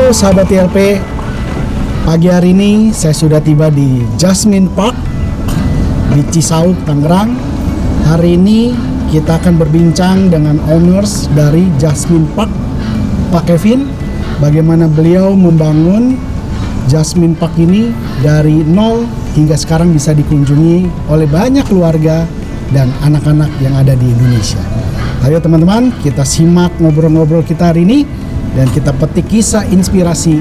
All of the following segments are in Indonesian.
Halo sahabat ILP, pagi hari ini saya sudah tiba di Jasmine Park di Cisauk, Tangerang. Hari ini kita akan berbincang dengan owners dari Jasmine Park, Pak Kevin. Bagaimana beliau membangun Jasmine Park ini dari nol hingga sekarang bisa dikunjungi oleh banyak keluarga dan anak-anak yang ada di Indonesia. Ayo teman-teman, kita simak ngobrol-ngobrol kita hari ini dan kita petik kisah inspirasi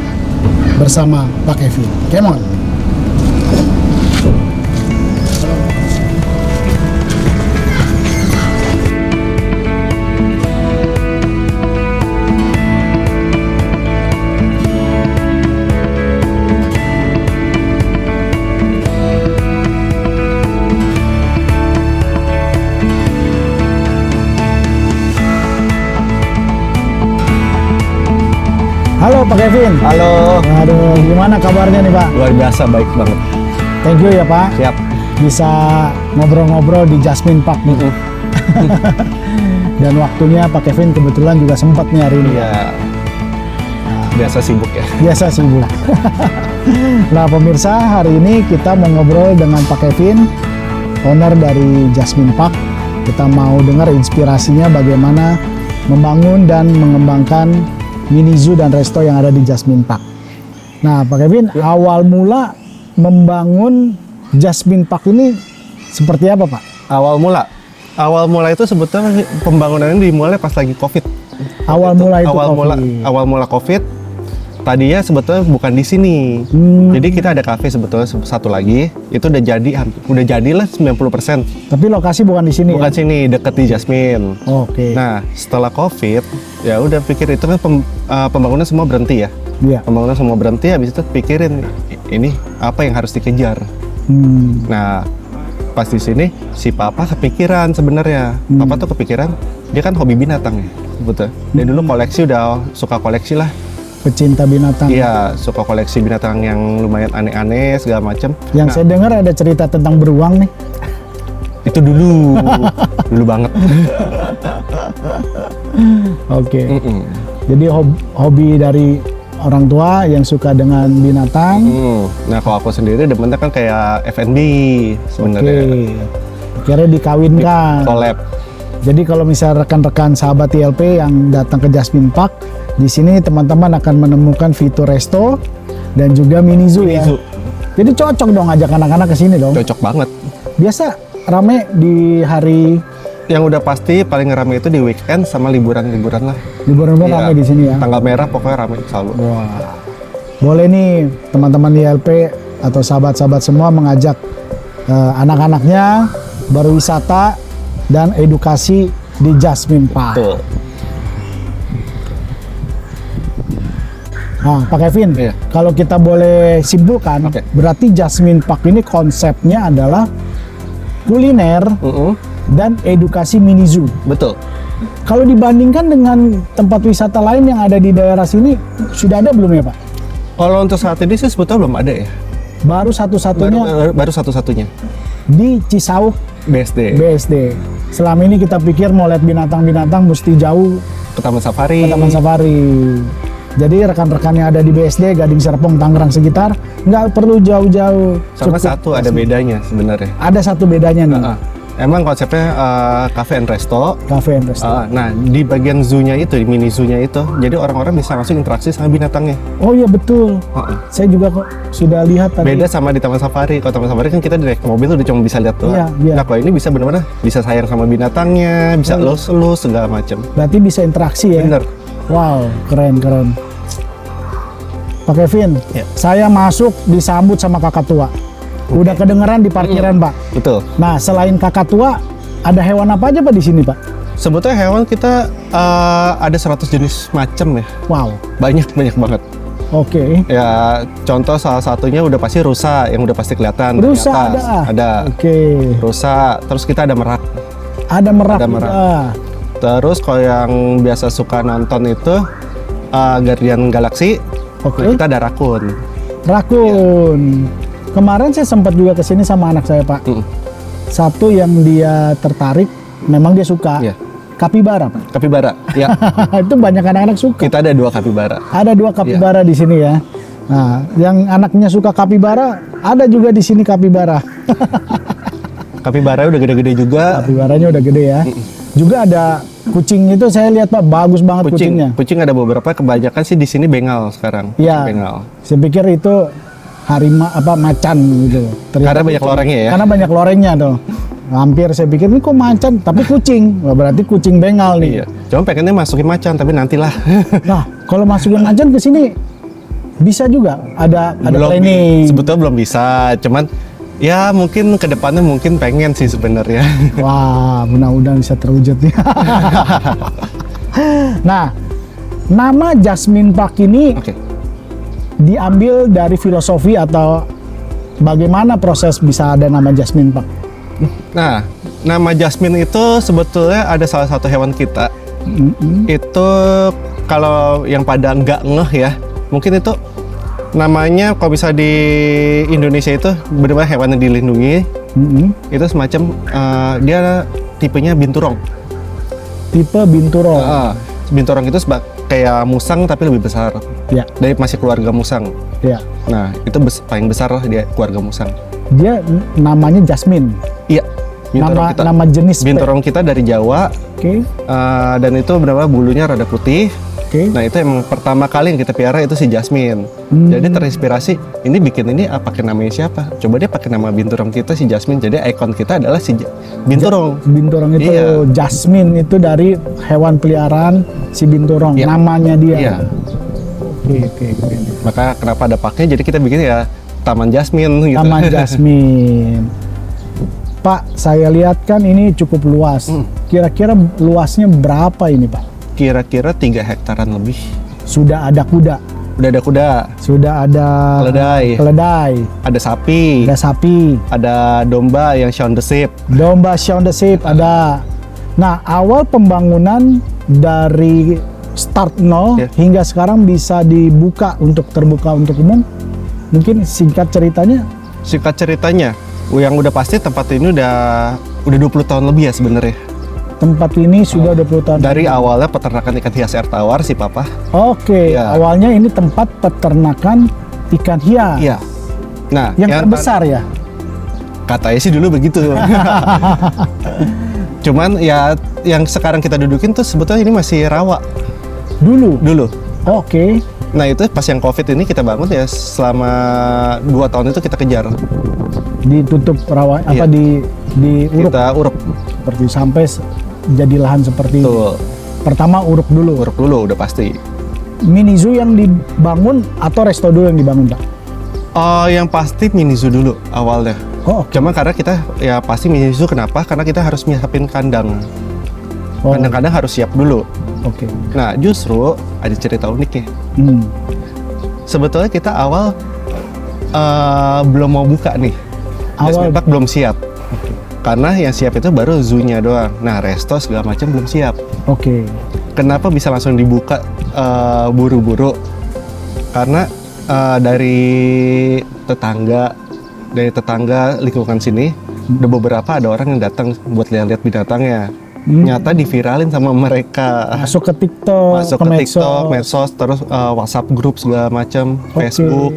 bersama Pak Kevin. Come on. Halo Pak Kevin. Halo. Aduh, gimana kabarnya nih Pak? Luar biasa, baik banget. Thank you ya Pak. Siap. Bisa ngobrol-ngobrol di Jasmine Park nih. Dan waktunya Pak Kevin kebetulan juga sempat nih hari ini. Iya. Biasa sibuk ya. Biasa sibuk. Nah pemirsa, hari ini kita mau ngobrol dengan Pak Kevin, owner dari Jasmine Park. Kita mau dengar inspirasinya bagaimana membangun dan mengembangkan mini zoo dan resto yang ada di Jasmine Park. Nah Pak Kevin, awal mula membangun Jasmine Park ini seperti apa Pak? Awal mula itu sebetulnya pembangunannya dimulai pas lagi COVID. Awal mula COVID. Tadinya sebetulnya bukan di sini. Jadi kita ada kafe sebetulnya satu lagi. Itu udah jadilah 90%. Tapi lokasi bukan di sini. Bukan sini, deket di Jasmine. Oke. Nah, setelah COVID, ya udah pikir itu kan pembangunan semua berhenti ya. Iya. Pembangunan semua berhenti, habis itu pikirin ini apa yang harus dikejar. Nah, pas di sini si Papa kepikiran sebenarnya. Papa tuh kepikiran, dia kan hobi binatang ya, betul. Dia dulu udah suka koleksi lah. Pecinta binatang. Iya, suka koleksi binatang yang lumayan aneh-aneh segala macam. Yang saya dengar ada cerita tentang beruang nih. Itu dulu banget. Oke. Jadi hobi dari orang tua yang suka dengan binatang. Nah, kalau aku sendiri demennya kan kayak F&B sebenarnya. Akhirnya dikawinkan. Collab. Jadi kalau misalnya rekan-rekan sahabat ILP yang datang ke Jasmine Park, di sini teman-teman akan menemukan fitur resto dan juga mini zoo ya. Jadi cocok dong ajak anak-anak ke sini dong. Cocok banget. Biasa rame di hari yang udah pasti paling rame itu di weekend sama liburan-liburan lah. Liburan Iya, rame di sini ya. Tanggal merah pokoknya rame selalu. Wah. Boleh nih teman-teman ILP atau sahabat-sahabat semua mengajak anak-anaknya berwisata dan edukasi di Jasmine Park. Betul. Nah, Pak Kevin, kalau kita boleh simpulkan, berarti Jasmine Park ini konsepnya adalah kuliner dan edukasi mini zoo. Betul. Kalau dibandingkan dengan tempat wisata lain yang ada di daerah sini, sudah ada belum ya Pak? Kalau untuk saat ini sih sebetulnya belum ada ya. Baru satu-satunya. Baru satu-satunya. Di Cisauk BSD. Selama ini kita pikir mau lihat binatang-binatang mesti jauh Ke Taman Safari. Jadi rekan-rekan yang ada di BSD, Gading Serpong, Tangerang sekitar, nggak perlu jauh-jauh. Sama satu ada bedanya sebenarnya. Ada satu bedanya nih. Emang konsepnya cafe and resto. Cafe and resto. Nah, di bagian zoo-nya itu, di mini zoo-nya itu, jadi orang-orang bisa langsung interaksi sama binatangnya. Oh iya betul. Saya juga kok sudah lihat tadi. Beda sama di Taman Safari. Kalau Taman Safari kan kita naik mobil tuh cuma bisa lihat doang. Iya. Nah, kalau ini bisa benar-benar bisa sayang sama binatangnya, bisa elus-elus segala macam. Berarti bisa interaksi ya? Bener. Wow, keren. Pak Kevin, saya masuk disambut sama kakak tua. Udah kedengeran di parkiran Pak. Betul. Nah, selain kakak tua, ada hewan apa aja Pak di sini Pak? Sebetulnya hewan kita ada 100 jenis macam ya. Wow. Banyak banget. Oke. Ya, contoh salah satunya udah pasti rusa yang udah pasti kelihatan. Rusa dari atas. Ada. Oke. Rusa, terus kita ada merak. Ada merak. Terus kalau yang biasa suka nonton itu Guardian Galaxy. Kita ada rakun. Kemarin saya sempat juga kesini sama anak saya Pak. Satu yang dia tertarik, memang dia suka. kapibara, Pak. Kapibara. Ya, Itu banyak anak-anak suka. kita ada 2 kapibara. Ada 2 kapibara di sini ya. Nah, yang anaknya suka kapibara, ada juga di sini kapibara. Kapibara udah gede-gede juga. Kapibaranya udah gede ya. Juga ada kucing itu saya lihat Pak, bagus banget kucingnya. Kucing ada beberapa, kebanyakan sih di sini bengal sekarang. Iya. Bengal. Saya pikir itu macan gitu. Karena banyak lorengnya ya. Karena banyak lorengnya tuh. Hampir saya pikir ini kok macan, tapi kucing. Wah, berarti kucing bengal nih. Iya. Cuma pengennya masukin macan, tapi nantilah. Nah, kalau masukin macan ke sini bisa juga ada training. Sebetulnya belum bisa, cuman ya mungkin kedepannya mungkin pengen sih sebenarnya. Wah, mudah-mudahan bisa terwujud ya. Nah, nama Jasmine Park ini Oke. diambil dari filosofi atau bagaimana proses bisa ada nama Jasmine Park? Nah, nama Jasmine itu sebetulnya ada salah satu hewan kita. Itu kalau yang pada nggak ngeh ya, mungkin itu namanya kalau bisa di Indonesia itu benar-benar hewan yang dilindungi. Itu semacam dia tipenya binturong. Tipe binturong. Binturong itu kayak musang tapi lebih besar. Ya, Dari masih keluarga musang. ya. Nah, itu paling besar lah dia keluarga musang. Dia namanya Jasmine. Iya. Binturong kita. Nama jenis. Binturong kita dari Jawa. Oke. Dan itu benar-benar bulunya rada putih. Oke. Nah, itu emang pertama kali yang kita piara itu si Jasmine. Jadi terinspirasi, ini bikin ini pakai namanya siapa? Coba dia pakai nama binturong kita si Jasmine. Jadi ikon kita adalah si binturong. Binturong itu Iya. Jasmine itu dari hewan peliharaan si binturong. Iya. Namanya dia. Iya. Oke. Maka kenapa ada paknya? Jadi kita bikin ya Taman Jasmine gitu. Taman Jasmine. Pak, saya lihat kan ini cukup luas. Kira-kira luasnya berapa ini, Pak? Kira-kira 3 hektaran lebih. Sudah ada kuda, Udah ada kuda, sudah ada keledai, ada sapi, ada sapi, ada domba yang Shaun the Sheep. domba Shaun the Sheep ada. Nah, awal pembangunan dari start nol Ya. hingga sekarang bisa dibuka terbuka untuk umum. Mungkin singkat ceritanya. Singkat ceritanya, yang udah pasti tempat ini udah 20 tahun lebih ya sebenarnya. Tempat ini sudah 20 tahun. Dari awalnya peternakan ikan hias air tawar si Papa. Oke, Ya. awalnya ini tempat peternakan ikan hias. Iya. Nah, Yang terbesar ya. katanya sih dulu begitu. Cuman ya yang sekarang kita dudukin tuh sebetulnya ini masih rawa dulu. Oke. Nah, itu pas yang Covid ini kita bangun ya selama 2 tahun itu kita kejar. Ditutup rawa Iya. diuruk Kita uruk. seperti sampai jadi lahan seperti ini. Tuh, Pertama uruk dulu. uruk dulu udah pasti. Mini zoo yang dibangun atau resto dulu yang dibangun, Pak? Yang pasti mini zoo dulu awalnya. Oh, oke. Cuma karena kita ya pasti mini zoo, kenapa? Karena kita harus nyiapin kandang. Oh, Kadang-kadang harus siap dulu. oke. Nah, justru ada cerita uniknya. Sebetulnya kita awal belum mau buka nih. Awal- Jasmine Park belum siap. Karena yang siap itu baru zoo-nya doang. Nah, resto segala macam belum siap. Oke. Kenapa bisa langsung dibuka buru-buru? Karena dari tetangga lingkungan sini, udah beberapa ada orang yang datang buat lihat-lihat binatangnya. Nyata diviralin sama mereka. Masuk ke TikTok, Masuk ke TikTok, medsos, terus WhatsApp grup segala macam, Oke. Facebook.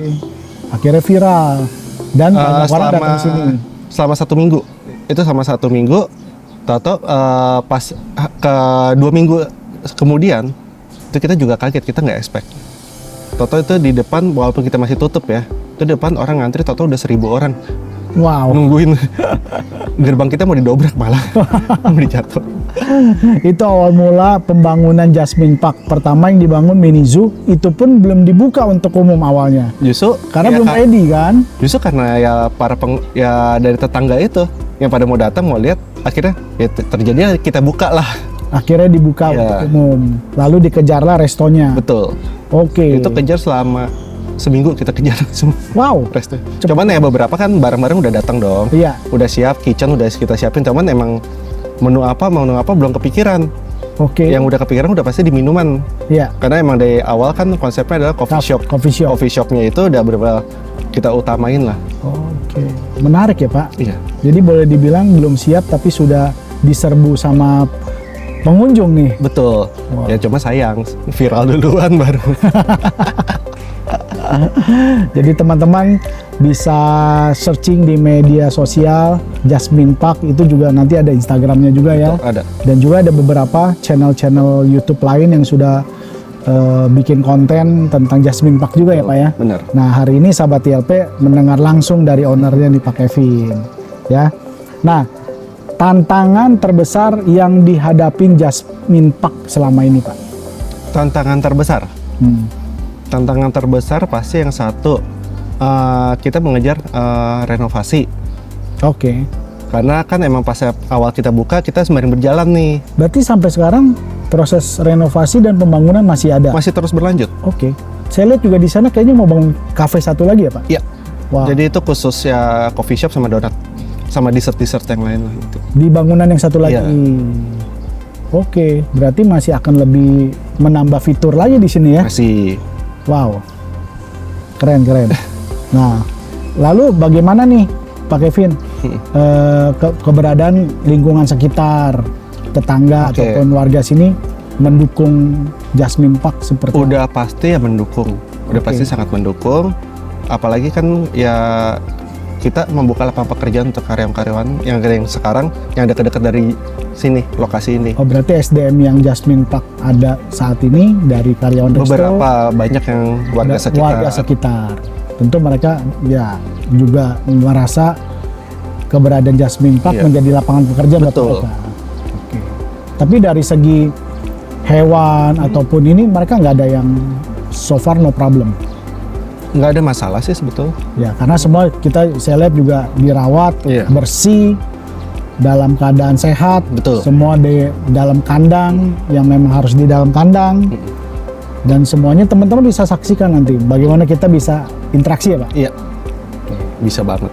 Akhirnya viral dan banyak orang datang ke sini. selama 1 minggu. Itu selama 1 minggu. Tahu pas ke 2 minggu kemudian itu kita juga kaget, kita nggak expect. Tahu itu di depan walaupun kita masih tutup ya, itu di depan orang ngantri, tahu udah 1.000 orang Wow. nungguin. Gerbang kita mau didobrak malah, mau dijatuh. Itu awal mula pembangunan Jasmine Park. Pertama yang dibangun mini zoo, itu pun belum dibuka untuk umum awalnya. Justru Karena ya, belum ready kan? Justru karena ya ya dari tetangga itu yang pada mau datang mau lihat, akhirnya ya terjadi kita buka lah. Akhirnya dibuka Iya. untuk umum. Lalu dikejarlah restonya. Betul. Oke. Itu kejar selama seminggu, kita kejar semua Wow. resto. Cuman ya beberapa kan barang-barang udah datang dong. Iya. Udah siap, kitchen udah kita siapin. Cuman emang menu apa belum kepikiran. Oke. Yang udah kepikiran udah pasti di minuman. Iya. Karena emang dari awal kan konsepnya adalah coffee shop. Coffee shop. Coffee shopnya itu udah bener-bener kita utamain lah. Oke. Menarik ya, Pak. Iya. Jadi boleh dibilang belum siap tapi sudah diserbu sama pengunjung nih. Betul. Wow. Ya cuma sayang viral duluan baru. Jadi teman-teman bisa searching di media sosial Jasmine Park, itu juga nanti ada Instagramnya juga ya. Ada. Dan juga ada beberapa channel-channel YouTube lain yang sudah bikin konten tentang Jasmine Park juga ya Pak ya. Benar. Nah hari ini sahabat ILP mendengar langsung dari ownernya nih Pak Kevin ya. Nah tantangan terbesar yang dihadapin Jasmine Park selama ini Pak? Tantangan terbesar. Tantangan terbesar pasti yang satu, kita mengejar renovasi. Oke. Karena kan emang pas awal kita buka, kita sembari berjalan nih. Berarti sampai sekarang proses renovasi dan pembangunan masih ada? Masih terus berlanjut. Oke. Saya lihat juga di sana kayaknya mau bangun kafe satu lagi ya Pak? Iya. Wah. Jadi itu khusus ya coffee shop sama donat. Sama dessert-dessert yang lain lah itu. Di bangunan yang satu lagi? Iya. Oke. Berarti masih akan lebih menambah fitur lagi di sini ya? Masih. Wow. Keren. Nah, lalu bagaimana nih Pak Kevin keberadaan lingkungan sekitar, tetangga Oke. ataupun warga sini mendukung Jasmine Park seperti Udah pasti ya mendukung. Udah Oke. pasti sangat mendukung. Apalagi kan ya kita membuka lapangan pekerjaan untuk karyawan-karyawan yang sekarang yang dekat-dekat dari sini, lokasi ini. Oh berarti SDM yang Jasmine Park ada saat ini dari karyawan resto, Beberapa banyak yang warga sekitar. warga sekitar. Tentu mereka ya juga merasa keberadaan Jasmine Park Iya. menjadi lapangan pekerjaan buat Betul. mereka. Oke. Tapi dari segi hewan ataupun ini mereka nggak ada yang so far no problem. Nggak ada masalah sih sebetulnya. Ya karena semua saya lihat juga dirawat, Iya. bersih, dalam keadaan sehat. Betul. Semua di dalam kandang yang memang harus di dalam kandang. Dan semuanya teman-teman bisa saksikan nanti bagaimana kita bisa interaksi ya Pak. Iya. Bisa banget.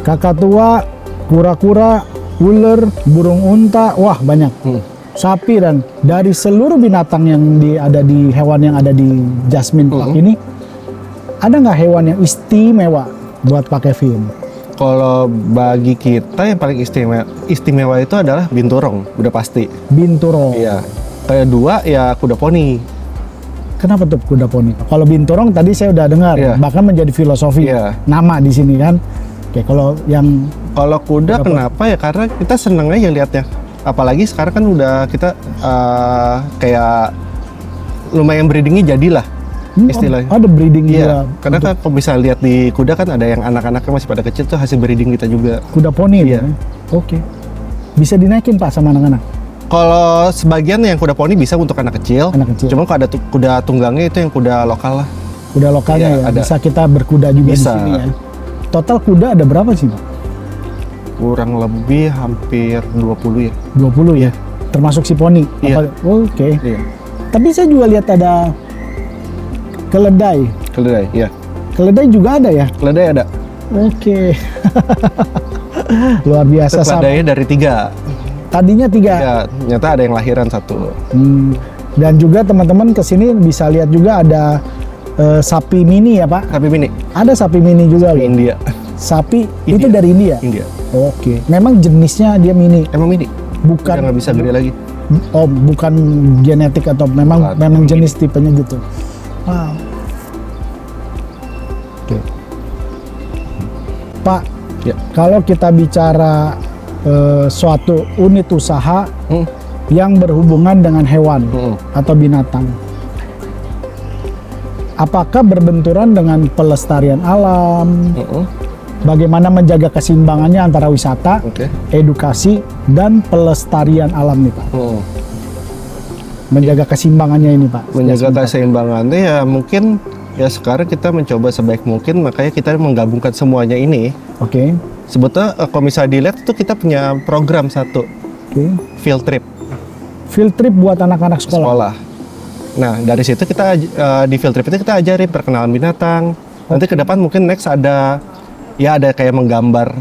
Kakak tua, kura-kura, ular, burung unta, wah banyak. Sapi dan dari seluruh binatang yang ada di hewan yang ada di Jasmine Park ini, ada nggak hewan yang istimewa buat Pak Kevin? Kalau bagi kita yang paling istimewa itu adalah binturong, udah pasti. Binturong. Iya. Kedua ya kuda poni. Kenapa tuh kuda poni? Kalau binturong tadi saya udah dengar, Iya. bahkan menjadi filosofi Iya. nama di sini kan. Oke, kalau yang Kalau kuda kenapa ya? Karena kita seneng aja liatnya. Apalagi sekarang kan udah kita kayak lumayan breedingnya jadilah istilahnya. ada breeding Iya, juga. karena kan kalau bisa lihat di kuda kan ada yang anak-anaknya masih pada kecil tuh hasil breeding kita juga. Kuda poni. Iya. Ya? Oke. Bisa dinaikin Pak sama anak-anak? Kalau sebagian yang kuda poni bisa untuk anak kecil. Anak kecil. Cuman kalau ada kuda tunggangnya itu yang kuda lokal lah. Kuda lokalnya Iya, ya, ada. bisa kita berkuda juga Bisa. di sini ya. Total kuda ada berapa sih Pak? Kurang lebih hampir 20 ya. 20 ya? Termasuk si poni? Iya. Oke. Iya. Tapi saya juga lihat ada keledai. Keledai, iya. Keledai juga ada ya? Keledai ada. Oke. Luar biasa. Keledainya dari 3. Tadinya 3. Ya, ternyata ada yang lahiran 1. Dan juga teman-teman kesini bisa lihat juga ada sapi mini ya Pak? Sapi mini. Ada sapi mini juga loh. India. Sapi India. itu dari India? India. Oke. Memang jenisnya dia mini? Emang mini. Bukan. Udah nggak bisa gede lagi. Oh, bukan genetik atau memang jenis tipenya gitu. Wow. Oke. Pak, Ya. kalau kita bicara suatu unit usaha yang berhubungan dengan hewan atau binatang, apakah berbenturan dengan pelestarian alam? Bagaimana menjaga keseimbangannya antara wisata, edukasi, dan pelestarian alam nih Pak? Menjaga keseimbangannya ini Pak. Menjaga keseimbangannya ya mungkin ya sekarang kita mencoba sebaik mungkin, makanya kita menggabungkan semuanya ini. Oke. Sebetulnya kalau misalnya dilihat itu kita punya program satu, field trip. Field trip buat anak-anak sekolah. Nah dari situ kita di field trip itu kita ajarin perkenalan binatang. Nanti ke depan mungkin next ada kayak menggambar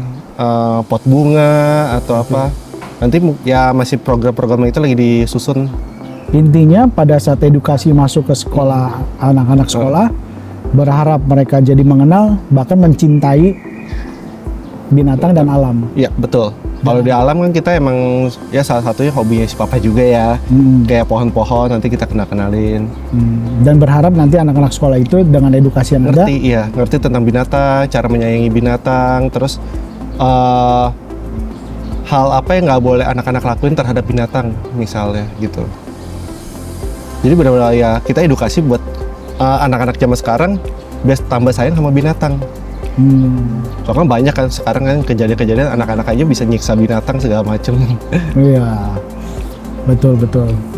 pot bunga atau apa. Nanti ya masih program-program itu lagi disusun. Intinya pada saat edukasi masuk ke sekolah, anak-anak sekolah berharap mereka jadi mengenal bahkan mencintai binatang dan alam. Iya betul. Kalau di alam kan kita emang ya salah satunya hobinya si papa juga ya. Kayak pohon-pohon nanti kita kenalin. Dan berharap nanti anak-anak sekolah itu dengan edukasi yang ada ngerti tentang binatang, cara menyayangi binatang, terus hal apa yang nggak boleh anak-anak lakuin terhadap binatang misalnya gitu. Jadi benar-benar ya kita edukasi buat anak-anak zaman sekarang biar tambah sayang sama binatang. Soalnya banyak kan sekarang kan kejadian-kejadian anak-anak aja bisa nyiksa binatang segala macem. Iya, betul.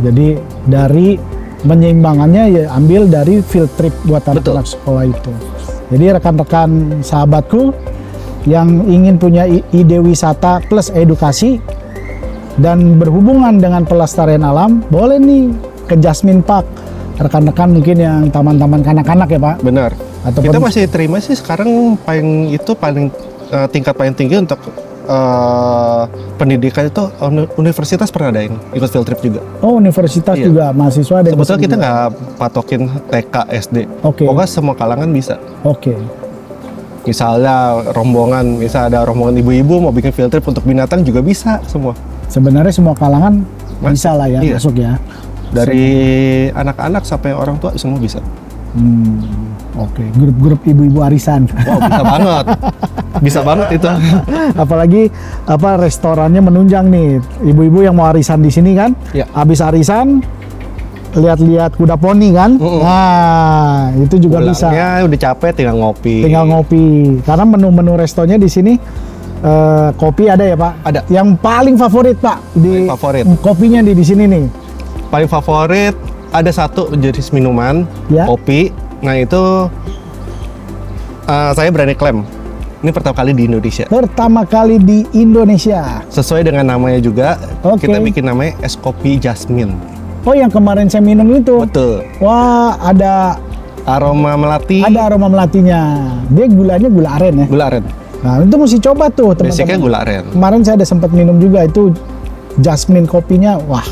Jadi dari menyeimbangannya ya ambil dari field trip buat anak-anak sekolah itu. Jadi rekan-rekan sahabatku yang ingin punya ide wisata plus edukasi dan berhubungan dengan pelestarian alam, boleh nih ke Jasmine Park. Rekan-rekan mungkin yang taman-taman kanak-kanak ya Pak? Benar. Ataupun kita masih terima sih sekarang tingkat paling tinggi untuk pendidikan itu universitas pernah ada yang ikut field trip juga. Oh, universitas juga mahasiswa ada. Sebetulnya kita nggak patokin TK, SD. Pokoknya semua kalangan bisa. Misalnya ada rombongan ibu-ibu mau bikin field trip untuk binatang juga bisa semua. Sebenarnya semua kalangan bisa lah ya masuk ya. Dari anak-anak sampai orang tua semua bisa. Grup-grup ibu-ibu arisan. Wow, bisa banget itu. Apalagi restorannya menunjang nih, ibu-ibu yang mau arisan di sini kan, habis arisan lihat-lihat kuda poni kan, nah itu juga bisa. Udah capek tinggal ngopi. Karena menu-menu restonya di sini kopi ada ya Pak? Ada. Yang paling favorit Pak favorit. Kopinya di sini nih. Paling favorit ada satu jenis minuman, kopi. Nah itu saya berani klaim, ini pertama kali di Indonesia. Sesuai dengan namanya juga, kita bikin namanya es kopi Jasmine. Oh, yang kemarin saya minum itu? Betul. Wah, ada aroma melati. Ada aroma melatinya. Dia gulanya gula aren ya? Gula aren. Nah, itu mesti coba tuh teman-teman. Basicnya gula aren. Kemarin saya ada sempat minum juga itu Jasmine kopinya, wah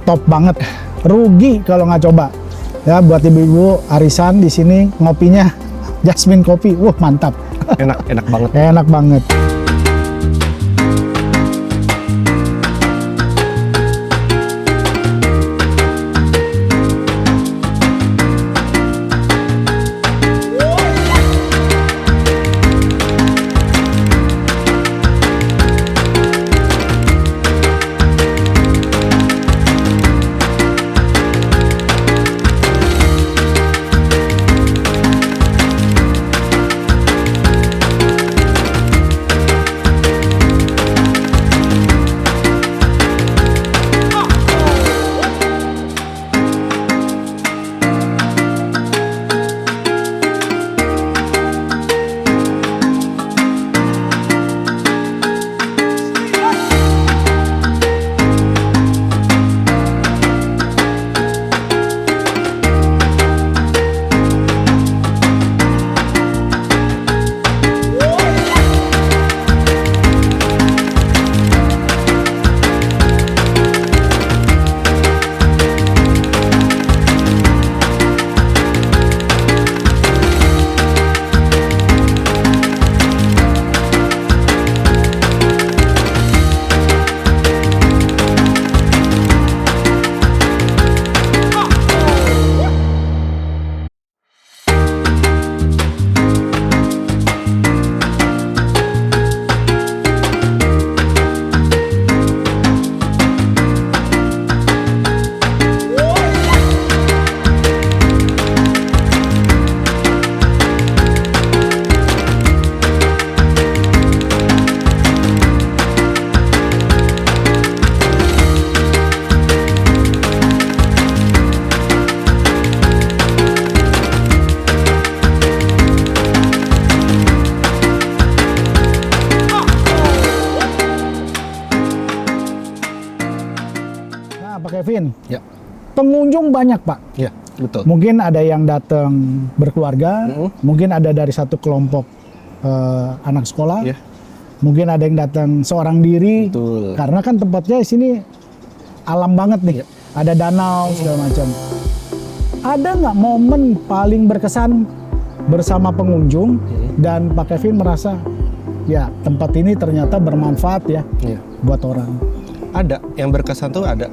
top banget. Rugi kalau nggak coba. Ya buat ibu-ibu arisan di sini ngopinya Jasmine kopi, wah mantap. Enak banget. Enak banget. Kevin, Ya. pengunjung banyak Pak. Ya, betul. Mungkin ada yang datang berkeluarga, mungkin ada dari satu kelompok anak sekolah, Ya. mungkin ada yang datang seorang diri. Betul. Karena kan tempatnya di sini alam banget nih, Ya. ada danau segala macam. Ada nggak momen paling berkesan bersama pengunjung dan Pak Kevin merasa ya tempat ini ternyata bermanfaat ya Iya. buat orang? Ada, yang berkesan tuh ada.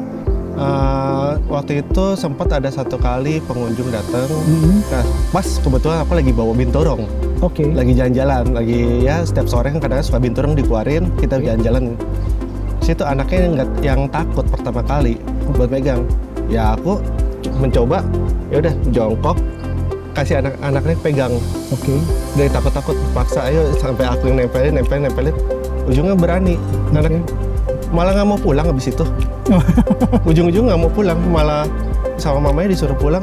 Waktu itu sempat ada satu kali pengunjung datang. Nah, pas kebetulan aku lagi bawa binturong, Oke. lagi jalan-jalan, lagi ya setiap sore kan kadang suka binturong dikeluarin, kita jalan-jalan. Situ anaknya yang takut pertama kali buat megang. Ya aku mencoba, ya udah jongkok, kasih anak-anaknya pegang. Oke. Dari takut-takut paksa, ayo sampai aku yang nempelin. Ujungnya berani. Anak malah nggak mau pulang habis itu. Ujung-ujung nggak mau pulang, malah sama mamanya disuruh pulang.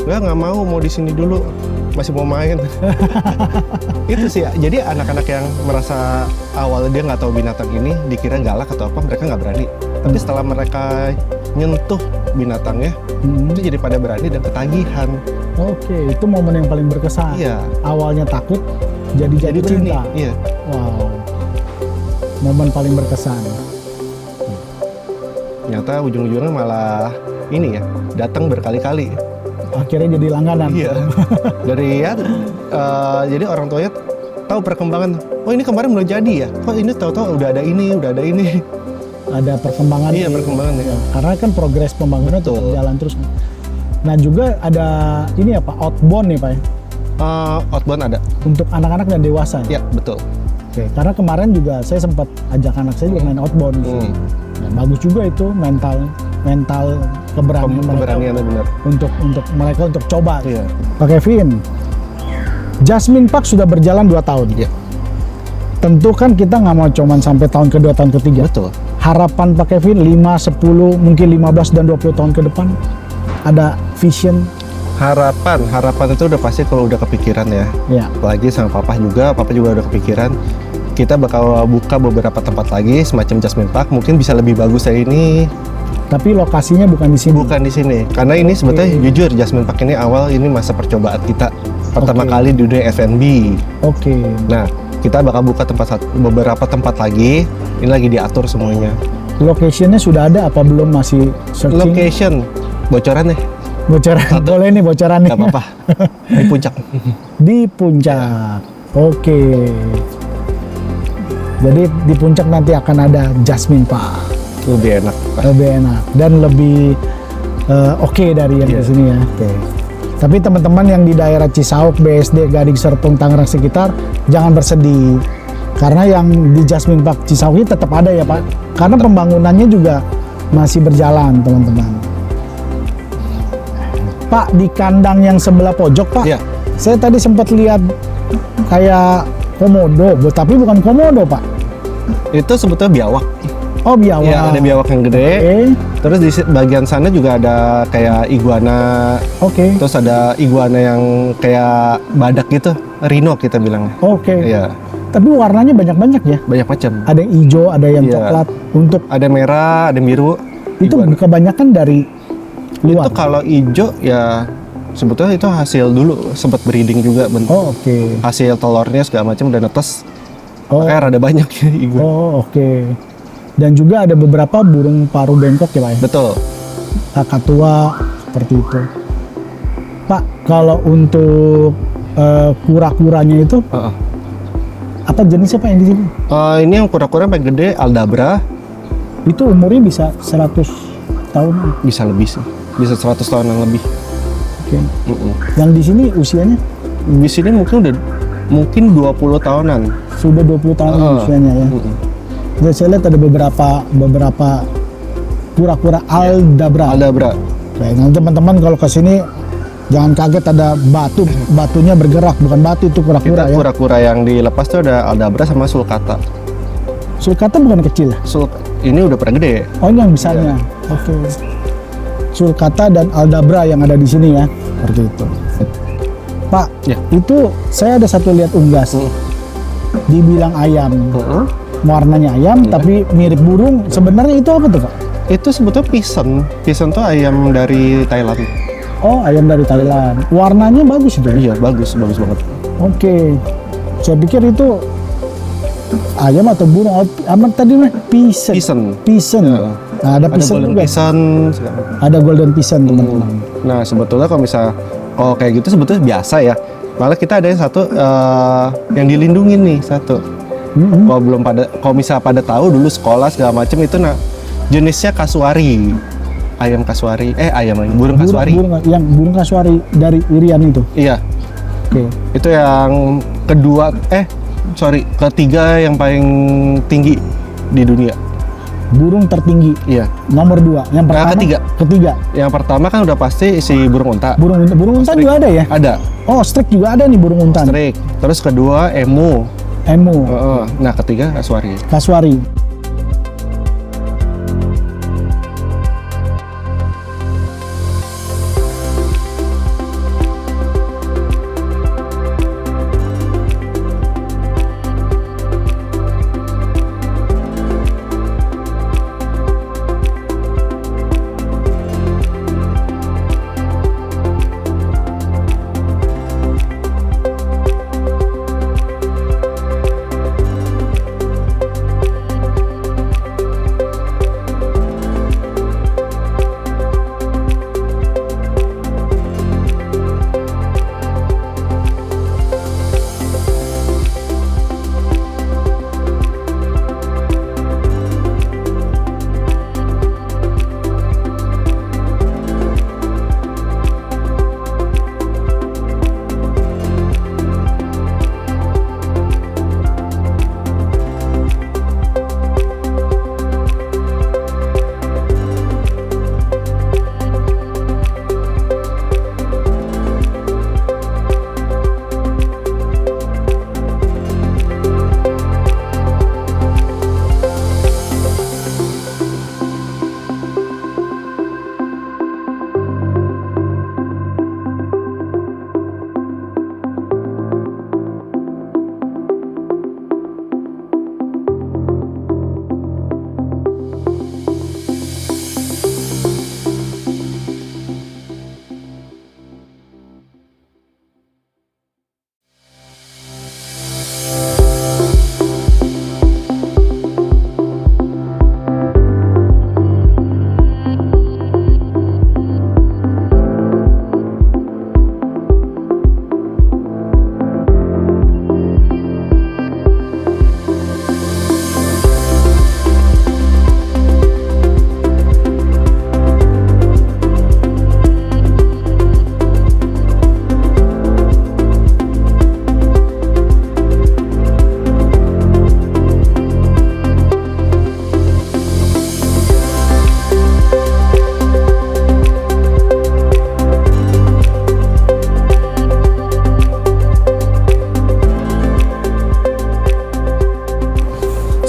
Nggak mau di sini dulu, masih mau main. Itu sih, jadi anak-anak yang merasa awal dia nggak tahu binatang ini, dikira galak atau apa, mereka nggak berani. Tapi setelah mereka nyentuh binatangnya, itu jadi pada berani dan ketagihan. Oke, itu momen yang paling berkesan. Iya. Awalnya takut, jadi berani. cinta. Iya. Wow. Momen paling berkesan. Ternyata ujung-ujungnya malah ini ya, datang berkali-kali. Akhirnya jadi langganan. Iya. Dari ya, jadi orang tuanya tahu perkembangan. Oh ini kemarin belum jadi ya? Kok ini tahu-tahu udah ada ini. Ada perkembangan. Iya, perkembangan ya. Karena kan progres pembangunan tetap Betul. jalan terus. Nah juga ada ini ya Pak, outbound nih Pak ya? Outbound ada. Untuk anak-anak dan dewasa ya? Ya, betul. Oke, karena kemarin juga saya sempat ajak anak saya juga main outbound. Nah, bagus juga itu mental keberanian mereka Keberaniannya benar. untuk mereka untuk coba. Iya. Pak Kevin, Jasmine Park sudah berjalan 2 tahun. Iya. Tentu kan kita nggak mau cuman sampai tahun kedua, tahun ketiga. Betul. Harapan Pak Kevin 5, 10, mungkin 15 dan 20 tahun ke depan ada vision. Harapan itu udah pasti kalau udah kepikiran ya. Ya. Apalagi sama papa juga udah kepikiran. Kita bakal buka beberapa tempat lagi semacam Jasmine Park, mungkin bisa lebih bagus dari ini. Tapi lokasinya bukan di sini. Bukan di sini, karena ini sebetulnya jujur Jasmine Park ini masa percobaan kita pertama kali di dunia F&B. Oke. Nah, kita bakal buka beberapa tempat lagi. Ini lagi diatur semuanya. Locationnya sudah ada apa belum, masih searching? Location, bocoran nih? Bocoran, boleh nih bocoran nih. Gak apa-apa. Di puncak. Di puncak. Oke. Jadi di puncak nanti akan ada Jasmine Park. Lebih enak. Lebih enak dan lebih oke dari yang di sini ya. Oke. Tapi teman-teman yang di daerah Cisauk, BSD, Gading Serpong, Tangerang sekitar jangan bersedih. Karena yang di Jasmine Park Cisauk ini tetap ada ya Pak. Karena pembangunannya juga masih berjalan teman-teman. Pak, di kandang yang sebelah pojok Pak, Iya. saya tadi sempat lihat kayak komodo, tapi bukan komodo Pak. Itu sebetulnya biawak. Oh biawak. Iya, ada biawak yang gede. Oke. Terus di bagian sana juga ada kayak iguana. Oke. Terus ada iguana yang kayak badak gitu, rhino kita bilangnya. Oke. Iya, Tapi warnanya banyak-banyak ya. banyak macam. Ada yang hijau, ada yang Iya. coklat. Untuk Ada merah, ada biru. itu iguana. kebanyakan dari luar. Itu kalau hijau ya sebetulnya itu hasil dulu sempat breeding juga bentuk. Oh oke. Hasil telurnya segala macam udah netes. Oh. Makanya rada banyak ya iguana. Oh oke. Dan juga ada beberapa burung paru bengkok ya Pak ya. Betul. Kakatua seperti itu. Pak, kalau untuk kura-kuranya itu Heeh. apa jenisnya Pak yang di sini? Ini yang kura-kura yang paling gede Aldabra, Itu umurnya bisa 100 tahun. bisa lebih sih. Bisa 100 tahun yang lebih. Oke. Yang di sini usianya Di sini mungkin 20 tahunan. sudah 20 tahun usianya ya. Dan saya lihat ada beberapa kura-kura Aldabra. Aldabra. Oke, nanti teman-teman kalau ke sini jangan kaget ada batunya bergerak, bukan batu itu kura-kura Kita ya. kura-kura yang dilepas tuh ada Aldabra sama Sulcata. Sulcata bukan kecil ya? Ini udah pernah gede. Oh ini yang besarnya. Oke. Sulcata dan Aldabra yang ada di sini ya. Seperti itu. Pak, Ya. itu saya ada satu lihat unggas. Dibilang ayam. Warnanya ayam tapi mirip burung. Sebenarnya itu apa tuh Pak? Itu sebetulnya pisan. Pisan tuh ayam dari Thailand. Oh, ayam dari Thailand. Warnanya bagus itu. Iya, bagus banget. Oke. Saya pikir itu ayam atau burung. Amat tadi mah pisan. Pisan. Ya. Nah, ada pisan golden juga. pisan. Ada golden pisan, teman-teman. Nah, sebetulnya kalau kayak gitu sebetulnya biasa ya. Malah kita ada yang satu yang dilindungin nih satu. Kalau misalnya pada tahu dulu sekolah segala macam itu jenisnya kasuari. Ayam kasuari. Burung kasuari. Burung kasuari dari Irian itu. Iya. Oke. Itu yang ketiga yang paling tinggi di dunia. Burung tertinggi. Iya. Nomor 2. Yang pertama. Ketiga. Yang pertama kan udah pasti si burung unta. Burung unta juga ada ya? Ada. Oh, strik juga ada nih burung unta. Strik. Terus kedua emu. Nah, ketiga kasuari.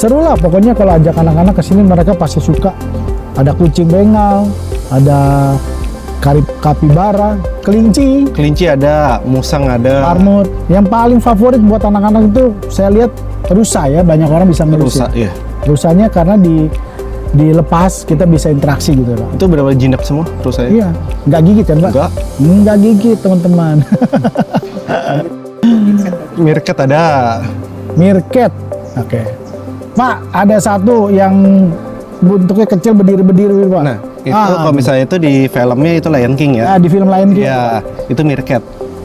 Seru lah pokoknya kalau ajak anak-anak ke sini mereka pasti suka. Ada kucing bengal, ada kapibara, kelinci ada, musang ada, marmut. Yang paling favorit buat anak-anak itu saya lihat rusa ya, banyak orang bisa ngelus. Iya. Rusanya karena dilepas kita bisa interaksi gitu loh. Itu benar-benar jinak semua rusanya. Iya, nggak gigit kan Pak? Nggak gigit teman-teman. Meerkat ada. Meerkat, oke. Pak, ada satu yang bentuknya kecil berdiri-berdiri Pak. Nah, itu kalau misalnya itu di filmnya itu Lion King ya. Nah, di film Lion King. Iya, itu meerkat.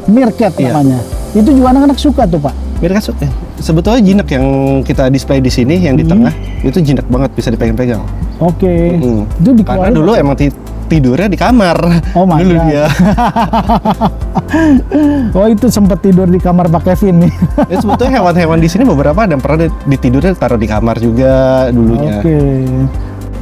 Meerkat namanya. Itu juga anak-anak suka tuh Pak. Meerkat sebetulnya jinak yang kita display di sini yang di tengah itu jinak banget, bisa dipegang-pegang. Oke. Itu karena dulu emang tidurnya di kamar. Oh my dulu God. dia. Oh itu sempat tidur di kamar Pak Kevin nih. Ya, sebetulnya hewan-hewan di sini beberapa ada yang pernah ditidurnya taruh di kamar juga dulunya. Oke.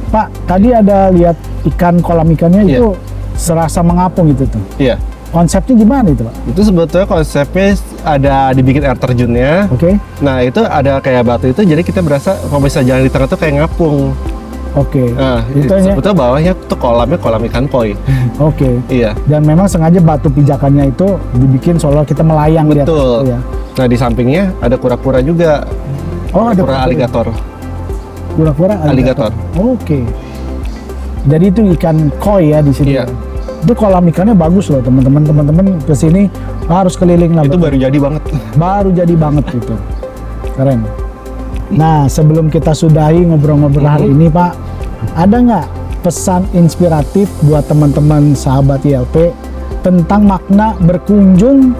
Pak, tadi ada lihat ikan kolam ikannya itu serasa mengapung gitu tuh. Iya. Konsepnya gimana itu Pak? Itu sebetulnya konsepnya ada dibikin air terjunnya. Oke. Nah itu ada kayak batu itu, jadi kita berasa kalau bisa jalan di tengah tuh kayak ngapung. Oke. Nah, sebetulnya bawahnya tuh kolamnya kolam ikan koi. Oke. Iya. Dan memang sengaja batu pijakannya itu dibikin seolah kita melayang. Betul. Lihat. Ya. Nah di sampingnya ada kura-kura juga. Oh ada kura aligator. Kura-kura aligator. Oke. Jadi itu ikan koi ya di sini. Iya. Itu kolam ikannya bagus loh teman-teman kesini harus keliling lah. Itu baru jadi banget. Baru jadi banget itu. Keren. Nah sebelum kita sudahi ngobrol-ngobrol hari ini Pak, ada nggak pesan inspiratif buat teman-teman sahabat ILP tentang makna berkunjung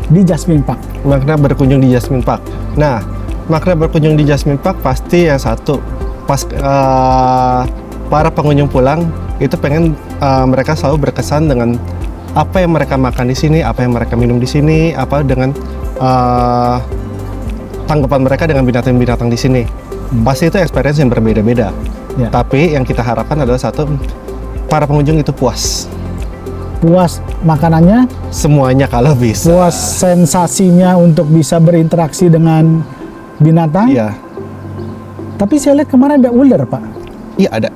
di Jasmine Park? Makna berkunjung di Jasmine Park. Nah, makna berkunjung di Jasmine Park pasti yang satu, pas para pengunjung pulang itu pengen mereka selalu berkesan dengan apa yang mereka makan di sini, apa yang mereka minum di sini, apa dengan tanggapan mereka dengan binatang-binatang di sini. Pasti itu experience yang berbeda-beda. Ya. Tapi yang kita harapkan adalah satu, para pengunjung itu puas. Puas makanannya, Semuanya kalau bisa. puas sensasinya untuk bisa berinteraksi dengan binatang. Iya, Tapi saya lihat kemarin ada ular Pak, iya ada.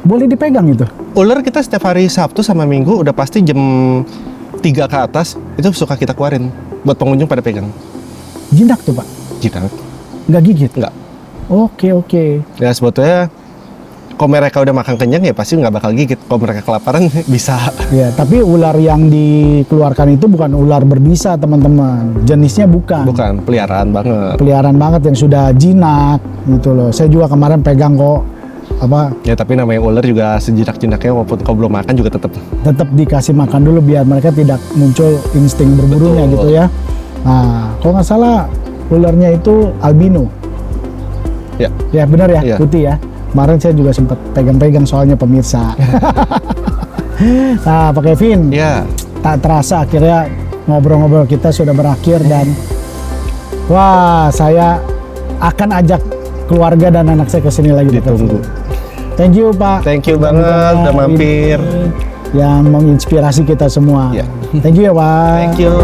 boleh dipegang itu? Ular kita setiap hari Sabtu sama Minggu udah pasti jam 3 ke atas itu suka kita keluarin buat pengunjung pada pegang. Jinak tuh Pak, Jinak? nggak gigit? Enggak. Oke. Ya sebetulnya kalau mereka udah makan kenyang ya pasti nggak bakal gigit. Kalau mereka kelaparan bisa. Ya, tapi ular yang dikeluarkan itu bukan ular berbisa teman-teman. Jenisnya bukan. Bukan, peliharaan banget. Peliharaan banget yang sudah jinak gitu loh. Saya juga kemarin pegang kok apa Ya tapi namanya ular juga sejinak-jinaknya walaupun kau belum makan juga tetap. tetap dikasih makan dulu biar mereka tidak muncul insting berburunya Betul. gitu ya. Nah, kalau nggak salah ularnya itu albino. Ya. Ya benar ya, Iya. putih ya. Kemarin saya juga sempat pegang-pegang soalnya pemirsa. Nah, Pak Kevin, Ya, tak terasa akhirnya ngobrol-ngobrol kita sudah berakhir dan wah, saya akan ajak keluarga dan anak saya ke sini lagi. Pak Kevin. ditunggu. Thank you Pak. Thank you banget udah mampir. Yang menginspirasi kita semua. Ya. Thank you ya Pak. Thank you.